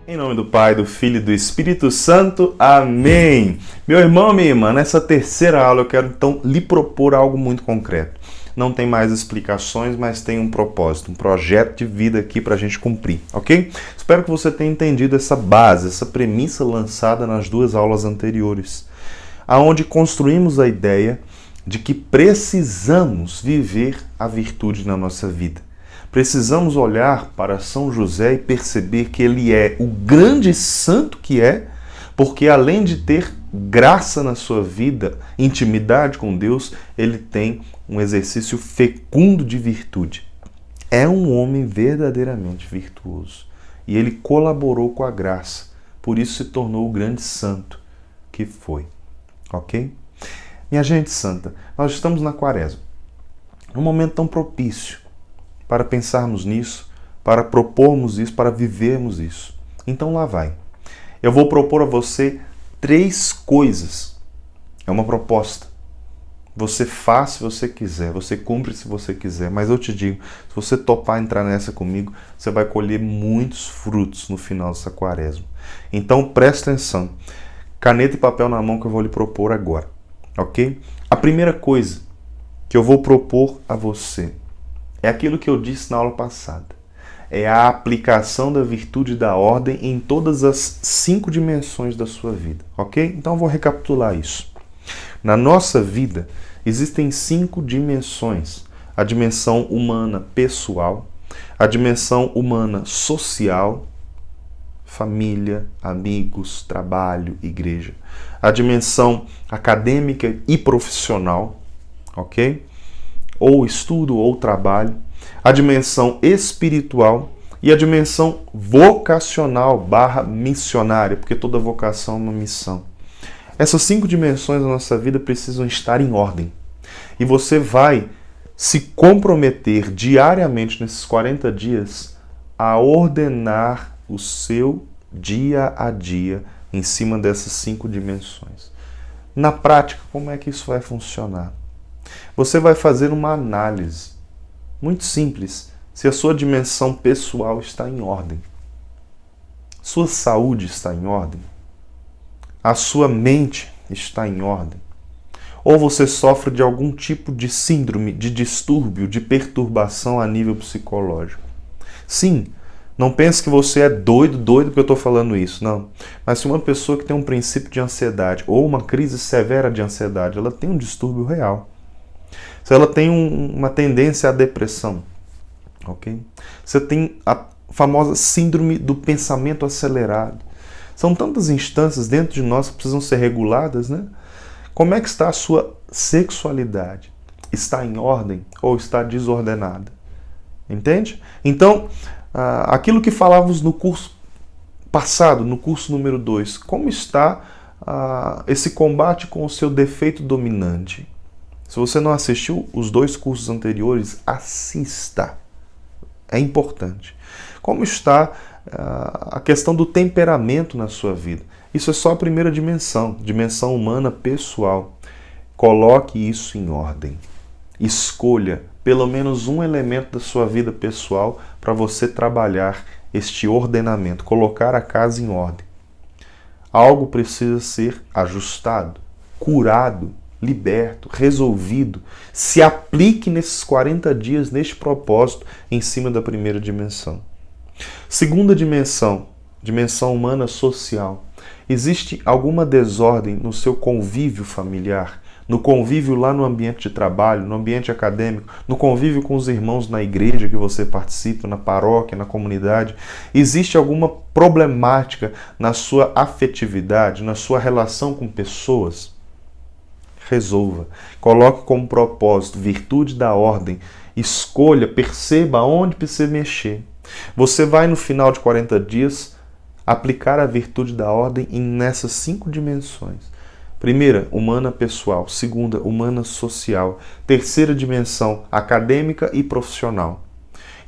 Em nome do Pai, do Filho e do Espírito Santo. Amém. Meu irmão, minha irmã, nessa terceira aula eu quero então lhe propor algo muito concreto. Não tem mais explicações, mas tem um propósito, um projeto de vida aqui para a gente cumprir, ok? Espero que você tenha entendido essa base, essa premissa lançada nas duas aulas anteriores, aonde construímos a ideia de que precisamos viver a virtude na nossa vida. Precisamos olhar para São José e perceber que ele é o grande santo que é, porque além de ter graça na sua vida, intimidade com Deus, ele tem um exercício fecundo de virtude. É um homem verdadeiramente virtuoso. E ele colaborou com a graça, por isso se tornou o grande santo que foi. Ok? Minha gente santa, nós estamos na Quaresma, num momento tão propício para pensarmos nisso, para propormos isso, para vivermos isso. Então lá vai. Eu vou propor a você 3 coisas. É uma proposta. Você faz se você quiser, você cumpre se você quiser, mas eu te digo, se você topar entrar nessa comigo, você vai colher muitos frutos no final dessa Quaresma. Então presta atenção. Caneta e papel na mão que eu vou lhe propor agora, ok? A primeira coisa que eu vou propor a você é aquilo que eu disse na aula passada. É a aplicação da virtude da ordem em todas as 5 dimensões da sua vida, ok? Então eu vou recapitular isso. Na nossa vida, existem 5 dimensões. A dimensão humana pessoal, a dimensão humana social, família, amigos, trabalho, igreja. A dimensão acadêmica e profissional, ok? Ou estudo ou trabalho, a dimensão espiritual e a dimensão vocacional / missionária, porque toda vocação é uma missão. Essas 5 dimensões da nossa vida precisam estar em ordem. E você vai se comprometer diariamente nesses 40 dias a ordenar o seu dia a dia em cima dessas 5 dimensões. Na prática, como é que isso vai funcionar? Você vai fazer uma análise muito simples se a sua dimensão pessoal está em ordem. Sua saúde está em ordem? A sua mente está em ordem? Ou você sofre de algum tipo de síndrome, de distúrbio, de perturbação a nível psicológico? Sim, não pense que você é doido porque eu estou falando isso, não. Mas se uma pessoa que tem um princípio de ansiedade ou uma crise severa de ansiedade, ela tem um distúrbio real. Se ela tem uma tendência à depressão, ok? Você tem a famosa síndrome do pensamento acelerado. São tantas instâncias dentro de nós que precisam ser reguladas, né? Como é que está a sua sexualidade? Está em ordem ou está desordenada? Entende? Então, aquilo que falávamos no curso passado, no curso número 2, como está esse combate com o seu defeito dominante? Se você não assistiu os 2 cursos anteriores, assista. É importante. Como está a questão do temperamento na sua vida? Isso é só a primeira dimensão, dimensão humana pessoal. Coloque isso em ordem. Escolha pelo menos um elemento da sua vida pessoal para você trabalhar este ordenamento, colocar a casa em ordem. Algo precisa ser ajustado, curado, liberto, resolvido. Se aplique nesses 40 dias neste propósito em cima da primeira dimensão. Segunda dimensão, dimensão humana social. Existe alguma desordem no seu convívio familiar, no convívio lá no ambiente de trabalho, no ambiente acadêmico, no convívio com os irmãos na igreja que você participa, na paróquia, na comunidade? Existe alguma problemática na sua afetividade, na sua relação com pessoas? Resolva. Coloque como propósito virtude da ordem. Escolha, perceba onde precisa mexer. Você vai no final de 40 dias aplicar a virtude da ordem nessas 5 dimensões. Primeira, humana pessoal. Segunda, humana social. Terceira dimensão, acadêmica e profissional.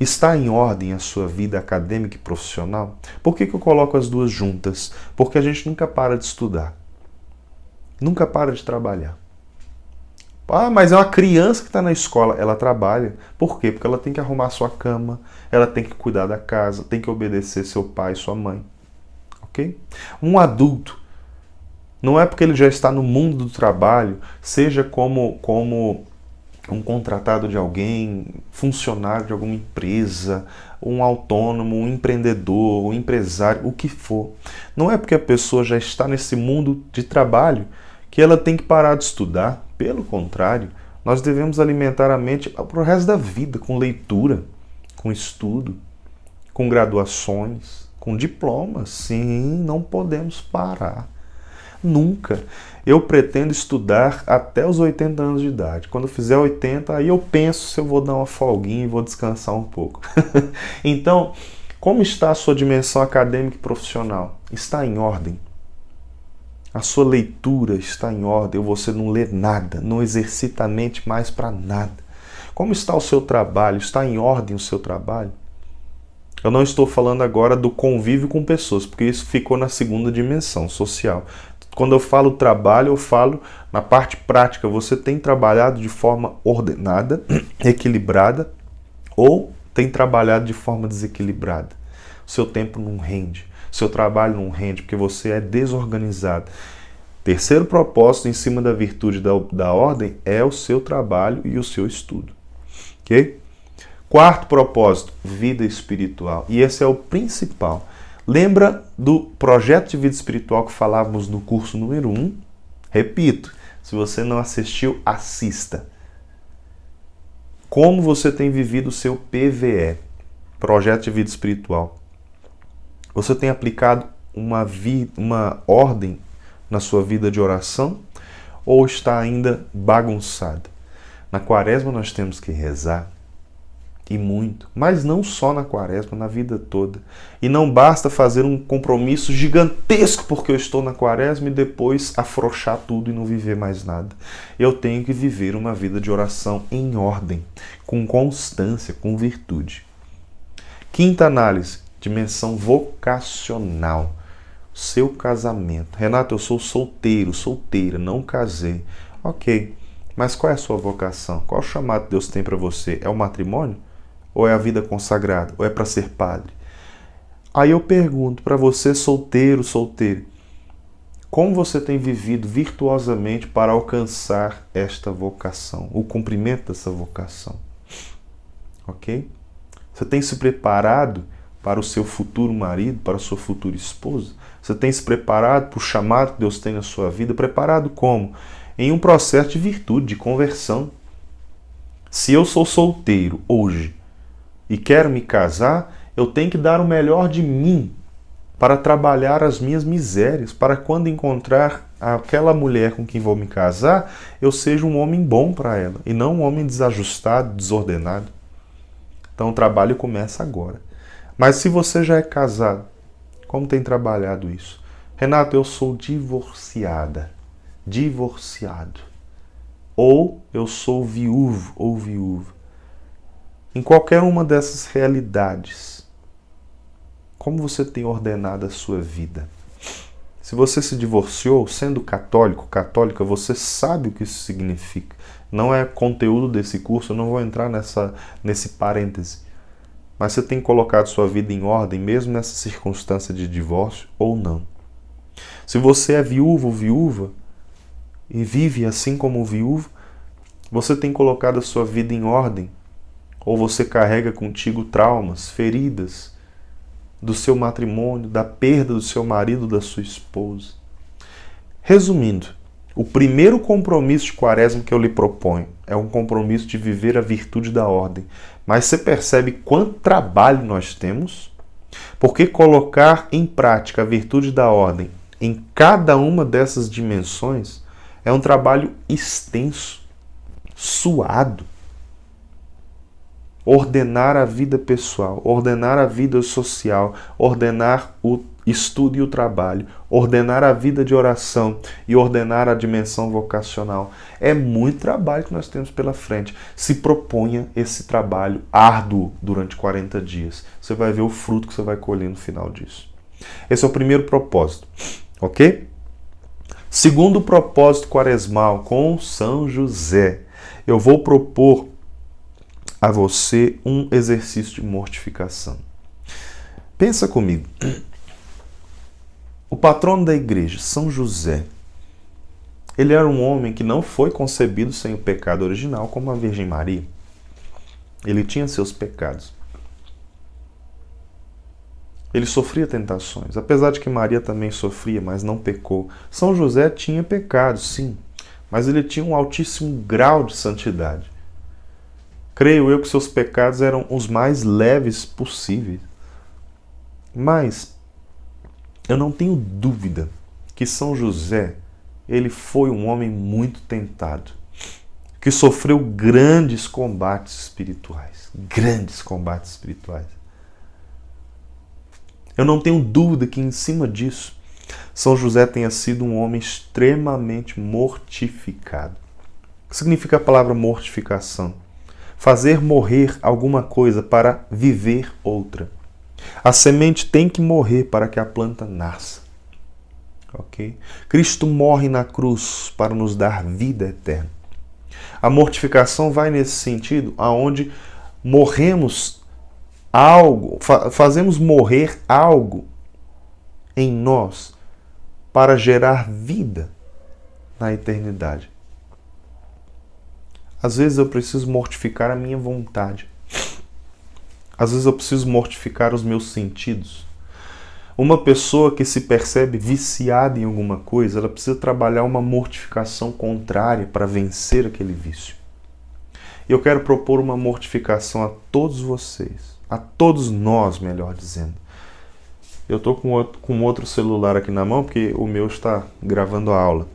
Está em ordem a sua vida acadêmica e profissional? Por que eu coloco as duas juntas? Porque a gente nunca para de estudar. Nunca para de trabalhar. Mas é uma criança que está na escola. Ela trabalha. Por quê? Porque ela tem que arrumar sua cama, ela tem que cuidar da casa, tem que obedecer seu pai e sua mãe. ok? Um adulto, não é porque ele já está no mundo do trabalho, seja como um contratado de alguém, funcionário de alguma empresa, um autônomo, um empreendedor, um empresário, o que for. Não é porque a pessoa já está nesse mundo de trabalho que ela tem que parar de estudar. Pelo contrário, nós devemos alimentar a mente para o resto da vida, com leitura, com estudo, com graduações, com diplomas. Sim, não podemos parar. Nunca. Eu pretendo estudar até os 80 anos de idade. Quando eu fizer 80, aí eu penso se eu vou dar uma folguinha e vou descansar um pouco. Então, como está a sua dimensão acadêmica e profissional? Está em ordem? A sua leitura está em ordem ou você não lê nada, não exercita a mente mais para nada? Como está o seu trabalho? Está em ordem o seu trabalho? Eu não estou falando agora do convívio com pessoas, porque isso ficou na segunda dimensão social. Quando eu falo trabalho, eu falo na parte prática. Você tem trabalhado de forma ordenada, equilibrada, ou tem trabalhado de forma desequilibrada? O seu tempo não rende, seu trabalho não rende, porque você é desorganizado. Terceiro propósito em cima da virtude da ordem é o seu trabalho e o seu estudo. Ok? Quarto propósito, vida espiritual. E esse é o principal. Lembra do projeto de vida espiritual que falávamos no curso número 1? Repito, se você não assistiu, assista. Como você tem vivido o seu PVE, projeto de vida espiritual? Você tem aplicado uma ordem na sua vida de oração ou está ainda bagunçado? Na quaresma nós temos que rezar. E muito, mas não só na quaresma, na vida toda. E não basta fazer um compromisso gigantesco porque eu estou na quaresma e depois afrouxar tudo e não viver mais nada. Eu tenho que viver uma vida de oração em ordem, com constância, com virtude. Quinta análise, dimensão vocacional. Seu casamento. Renato, eu sou solteiro, solteira, não casei. Ok, mas qual é a sua vocação? Qual o chamado que Deus tem para você? É o matrimônio? Ou é a vida consagrada? Ou é para ser padre? Aí eu pergunto para você, solteiro, solteira, como você tem vivido virtuosamente para alcançar esta vocação, o cumprimento dessa vocação? Ok? Você tem se preparado para o seu futuro marido, para a sua futura esposa? Você tem se preparado para o chamado que Deus tem na sua vida? Preparado como? Em um processo de virtude, de conversão. Se eu sou solteiro hoje, e quero me casar, eu tenho que dar o melhor de mim para trabalhar as minhas misérias, para quando encontrar aquela mulher com quem vou me casar, eu seja um homem bom para ela, e não um homem desajustado, desordenado. Então o trabalho começa agora. Mas se você já é casado, como tem trabalhado isso? Renato, eu sou divorciada, divorciado. Ou eu sou viúvo ou viúva. Em qualquer uma dessas realidades, como você tem ordenado a sua vida? Se você se divorciou, sendo católico, católica, você sabe o que isso significa. Não é conteúdo desse curso, eu não vou entrar nesse parêntese. Mas você tem colocado sua vida em ordem, mesmo nessa circunstância de divórcio, ou não? Se você é viúvo ou viúva, e vive assim como viúvo, você tem colocado a sua vida em ordem? Ou você carrega contigo traumas, feridas do seu matrimônio, da perda do seu marido, da sua esposa? Resumindo, o primeiro compromisso de quaresma que eu lhe proponho é um compromisso de viver a virtude da ordem. Mas você percebe quanto trabalho nós temos? Porque colocar em prática a virtude da ordem em cada uma dessas dimensões é um trabalho extenso, suado. Ordenar a vida pessoal, ordenar a vida social, ordenar o estudo e o trabalho, ordenar a vida de oração e ordenar a dimensão vocacional. É muito trabalho que nós temos pela frente. Se proponha esse trabalho árduo durante 40 dias. Você vai ver o fruto que você vai colher no final disso. Esse é o primeiro propósito, ok? Segundo propósito quaresmal com São José. Eu vou propor a você um exercício de mortificação. Pensa comigo. O patrono da igreja, São José, ele era um homem que não foi concebido sem o pecado original como a Virgem Maria. Ele tinha seus pecados. Ele sofria tentações, apesar de que Maria também sofria, mas não pecou. São José tinha pecados, sim, mas ele tinha um altíssimo grau de santidade. Creio eu que seus pecados eram os mais leves possíveis. Mas eu não tenho dúvida que São José, ele foi um homem muito tentado, que sofreu grandes combates espirituais. Grandes combates espirituais. Eu não tenho dúvida que em cima disso, São José tenha sido um homem extremamente mortificado. O que significa a palavra mortificação? Fazer morrer alguma coisa para viver outra. A semente tem que morrer para que a planta nasça. Ok? Cristo morre na cruz para nos dar vida eterna. A mortificação vai nesse sentido, aonde morremos algo, fazemos morrer algo em nós para gerar vida na eternidade. Às vezes eu preciso mortificar a minha vontade. Às vezes eu preciso mortificar os meus sentidos. Uma pessoa que se percebe viciada em alguma coisa, ela precisa trabalhar uma mortificação contrária para vencer aquele vício. E eu quero propor uma mortificação a todos vocês, a todos nós, melhor dizendo. Eu estou com outro celular aqui na mão, porque o meu está gravando a aula.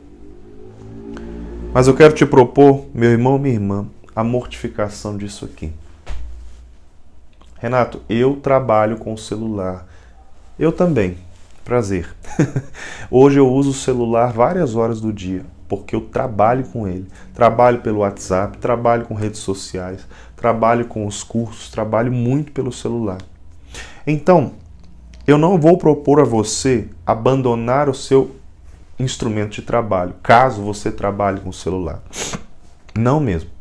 Mas eu quero te propor, meu irmão, minha irmã, a mortificação disso aqui. Renato, eu trabalho com o celular. Eu também. Prazer. Hoje eu uso o celular várias horas do dia, porque eu trabalho com ele. Trabalho pelo WhatsApp, trabalho com redes sociais, trabalho com os cursos, trabalho muito pelo celular. Então, eu não vou propor a você abandonar o seu instrumento de trabalho, caso você trabalhe com o celular. Não mesmo.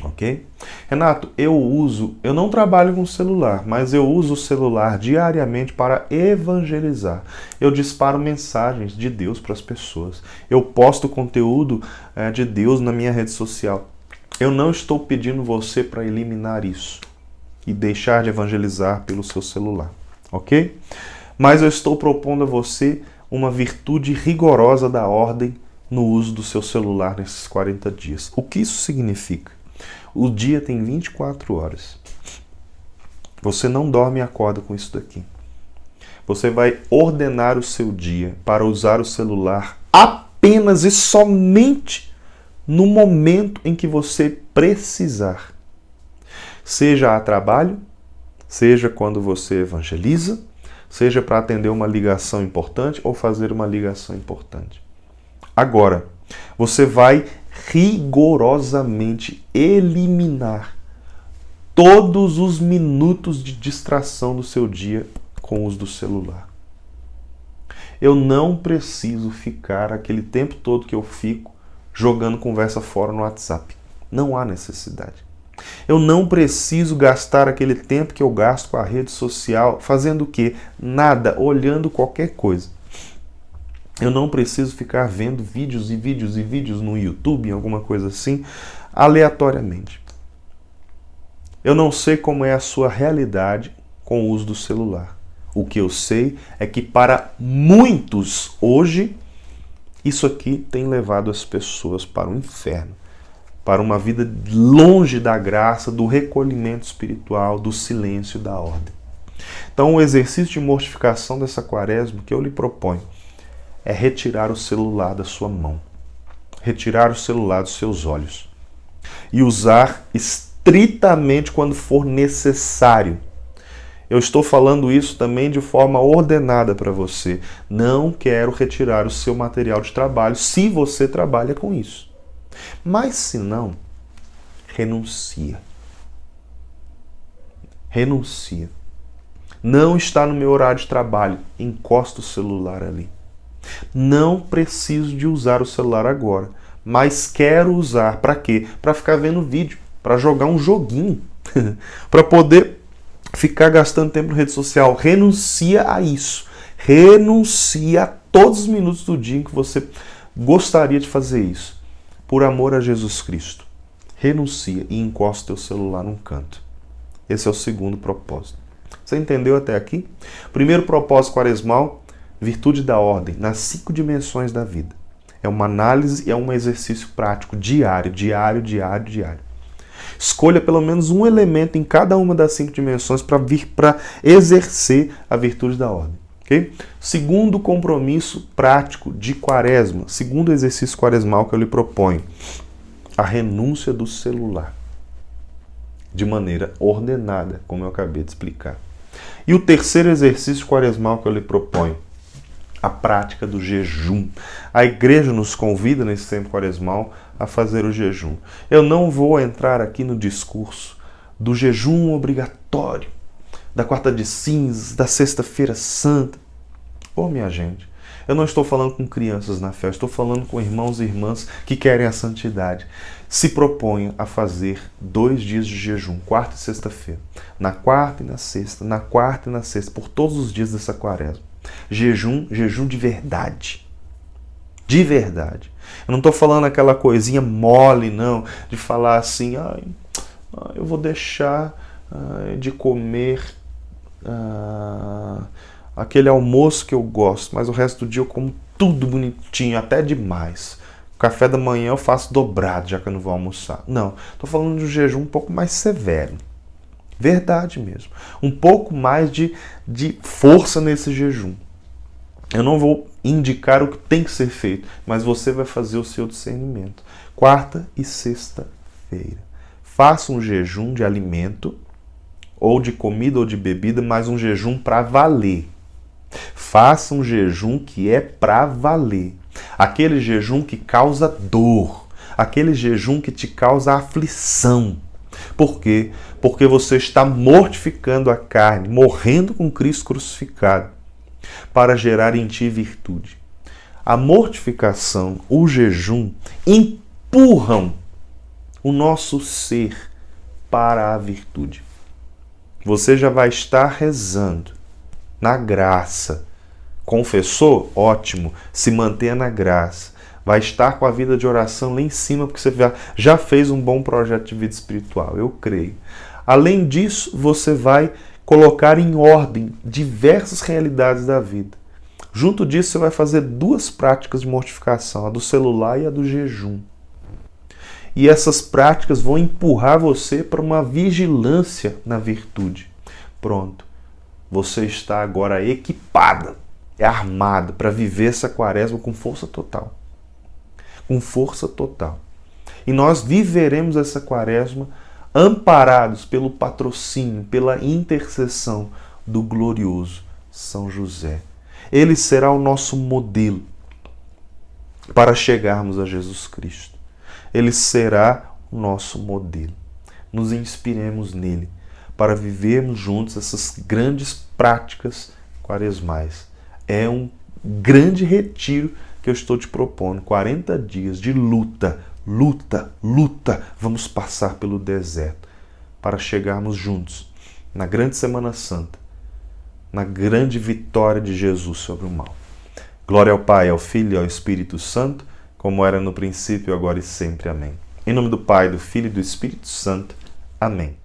Ok? Renato, eu não trabalho com celular, mas eu uso o celular diariamente para evangelizar. Eu disparo mensagens de Deus para as pessoas. Eu posto conteúdo de Deus na minha rede social. Eu não estou pedindo você para eliminar isso e deixar de evangelizar pelo seu celular. Ok? Mas eu estou propondo a você uma virtude rigorosa da ordem no uso do seu celular nesses 40 dias. O que isso significa? O dia tem 24 horas. Você não dorme e acorda com isso daqui. Você vai ordenar o seu dia para usar o celular apenas e somente no momento em que você precisar. Seja a trabalho, seja quando você evangeliza, seja para atender uma ligação importante ou fazer uma ligação importante. Agora, você vai rigorosamente eliminar todos os minutos de distração do seu dia com o uso do celular. Eu não preciso ficar aquele tempo todo que eu fico jogando conversa fora no WhatsApp. Não há necessidade. Eu não preciso gastar aquele tempo que eu gasto com a rede social fazendo o quê? Nada, olhando qualquer coisa. Eu não preciso ficar vendo vídeos e vídeos e vídeos no YouTube, alguma coisa assim, aleatoriamente. Eu não sei como é a sua realidade com o uso do celular. O que eu sei é que para muitos hoje, isso aqui tem levado as pessoas para o inferno, para uma vida longe da graça, do recolhimento espiritual, do silêncio e da ordem. Então, o exercício de mortificação dessa quaresma que eu lhe proponho é retirar o celular da sua mão, retirar o celular dos seus olhos e usar estritamente quando for necessário. Eu estou falando isso também de forma ordenada para você. Não quero retirar o seu material de trabalho se você trabalha com isso. Mas se não, renuncia. Renuncia. Não está no meu horário de trabalho, encosta o celular ali. Não preciso de usar o celular agora, mas quero usar para quê? Para ficar vendo vídeo, para jogar um joguinho, para poder ficar gastando tempo na rede social. Renuncia a isso. Renuncie a todos os minutos do dia em que você gostaria de fazer isso, por amor a Jesus Cristo. Renuncia e encosta o teu celular num canto. Esse é o segundo propósito. Você entendeu até aqui? Primeiro propósito quaresmal, virtude da ordem, nas 5 dimensões da vida. É uma análise e é um exercício prático, diário. Escolha pelo menos um elemento em cada uma das 5 dimensões para exercer a virtude da ordem. Okay? Segundo compromisso prático de quaresma, segundo exercício quaresmal que eu lhe proponho, a renúncia do celular, de maneira ordenada, como eu acabei de explicar. E o terceiro exercício quaresmal que eu lhe proponho, a prática do jejum. A igreja nos convida nesse tempo quaresmal a fazer o jejum. Eu não vou entrar aqui no discurso do jejum obrigatório, da quarta de cinzas, da sexta-feira santa. Minha gente, eu não estou falando com crianças na fé, eu estou falando com irmãos e irmãs que querem a santidade. Se proponham a fazer 2 dias de jejum, quarta e sexta-feira. Na quarta e na sexta, por todos os dias dessa quaresma. Jejum de verdade. De verdade. Eu não estou falando aquela coisinha mole, não, de falar assim, eu vou deixar de comer aquele almoço que eu gosto, mas o resto do dia eu como tudo bonitinho, até demais. O café da manhã eu faço dobrado, já que eu não vou almoçar. Não, estou falando de um jejum um pouco mais severo. Verdade mesmo. Um pouco mais de força nesse jejum. Eu não vou indicar o que tem que ser feito, mas você vai fazer o seu discernimento. Quarta e sexta-feira. Faça um jejum de alimento, ou de comida ou de bebida, mas um jejum para valer. Faça um jejum que é para valer. Aquele jejum que causa dor. Aquele jejum que te causa aflição. Por quê? Porque você está mortificando a carne, morrendo com Cristo crucificado, para gerar em ti virtude. A mortificação, o jejum, empurram o nosso ser para a virtude. Você já vai estar rezando na graça. Confessou? Ótimo. Se mantenha na graça. Vai estar com a vida de oração lá em cima, porque você já fez um bom projeto de vida espiritual. Eu creio. Além disso, você vai colocar em ordem diversas realidades da vida. Junto disso, você vai fazer 2 práticas de mortificação, a do celular e a do jejum. E essas práticas vão empurrar você para uma vigilância na virtude. Pronto. Você está agora equipada, armada para viver essa quaresma com força total. Com força total. E nós viveremos essa quaresma amparados pelo patrocínio, pela intercessão do glorioso São José. Ele será o nosso modelo para chegarmos a Jesus Cristo. Ele será o nosso modelo. Nos inspiremos nele para vivermos juntos essas grandes práticas quaresmais. É um grande retiro que eu estou te propondo. 40 dias de luta. Vamos passar pelo deserto para chegarmos juntos na grande Semana Santa, na grande vitória de Jesus sobre o mal. Glória ao Pai, ao Filho e ao Espírito Santo, como era no princípio, agora e sempre. Amém. Em nome do Pai, do Filho e do Espírito Santo. Amém.